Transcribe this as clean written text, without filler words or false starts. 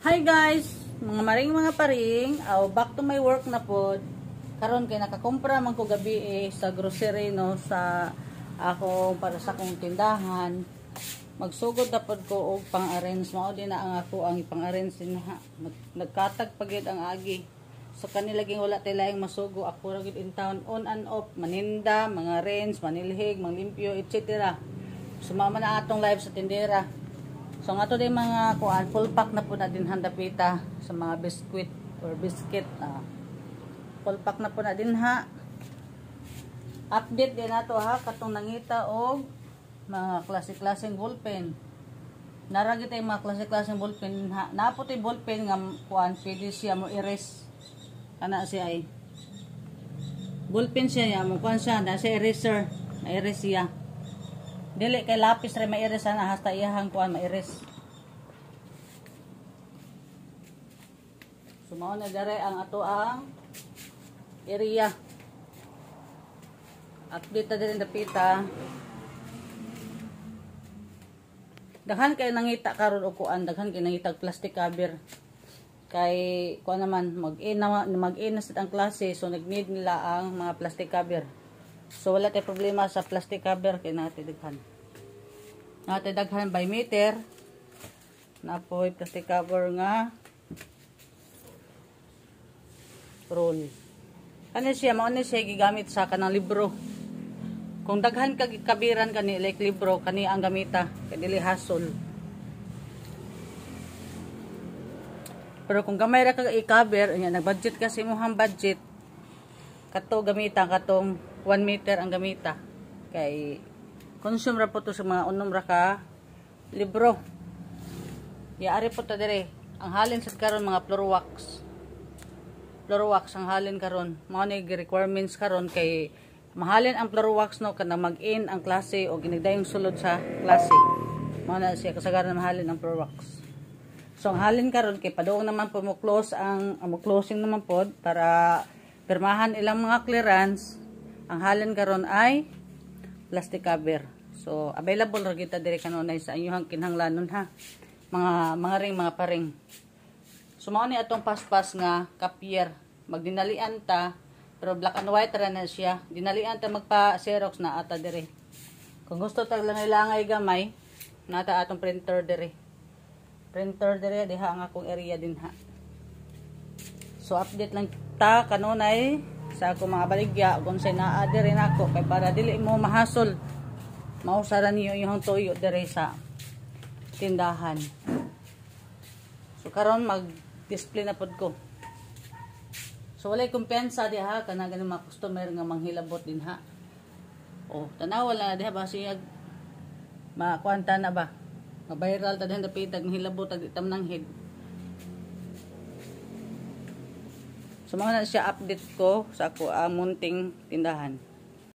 Hi guys, mga paring, back to my work na pod. Karon kay nakakumpra man ko gabi sa grocery no sa ako para sa akong tindahan. Magsugod na pod ko og pang-arrange mao din na ang ako ang ipang-arrange din ha. Nagkatag pagid ang agi. So kanila laging wala tay laing masugo ako ra gid in town on and off, maninda, mga range, manilhig, manglimpyo, etc. Sumama na atong live sa tindera. So nga to din mga kuan, full pack na po na din handapita sa mga biscuit or biscuit. Full pack na po na din ha. Update din nato ha katong nangita og mga klase-klaseng ballpen. Naragi tay mga klase-klaseng ballpen ha. Napo tay ballpen nga kuan pwede siya mo erase. Kana siya ay ballpen siya mo kuan siya na siya eraser, na erase siya. Dili kay lapis ray ma-erase na hasta iyahang kuan ma-erase. Sumao na dere ang ato ang area. Update na din dapita. Daghan kay nangita karon og kuan, daghan kay nangita plastic cover. Kay kuan naman mag-in na sa ang klase so nag-need nila ang mga plastic cover. So wala tay problema sa plastic cover kay natin daghan. Natin daghan by meter. Napoy plastic cover nga roll. Ano siya mao ni siya gigamit sa kanang libro. Kung daghan ka kabiran kani like libro kani ang gamita kay dili hasol. Pero kung gamay ra ka i-cover, nag-budget kasi imong budget kato gamita katong 1 meter ang gamita kay consume ra po to sa mga unom ra ka libro. Yaari po ta dire ang halin sa karon mga floor wax ang halin karon mao ni requirements karon kay mahalin ang floor wax no kana mag-in ang klase o ginigdayong sulod sa klase mao na siya kasagaran mahalin ang floor wax. So ang halin karon kay padung naman po mo close ang closing naman pod para pirmahan ilang mga clearance. Ang halin karon ay plastic cover. So available ra kita dire kanunay sa inyong kinahanglanon ha. Mga ring mga paring. So mao ni atong paspas nga copier. Magdinalian ta pero black and white ra na siya. Dinalian ta magpa-xerox na ata dire. Kung gusto tag langay gamay, nata atong printer dire. Printer dire diha ang akong area din ha. So update lang ta kanunay sa ako mga baligya kung say naa dire nako kay para dili mo mahasol. Mausaran niyo yung tuyo dire sa tindahan. So karon mag-display na pod ko. So walay kumpiyansa diha kana ganing mga customer nga manghilabot din ha. Oh, tanaw wala diha ba siya makuanta na ba? Ma-viral ta din dapitag hilabot tag itam nang head. So mga na siya update ko sa ako ang munting tindahan.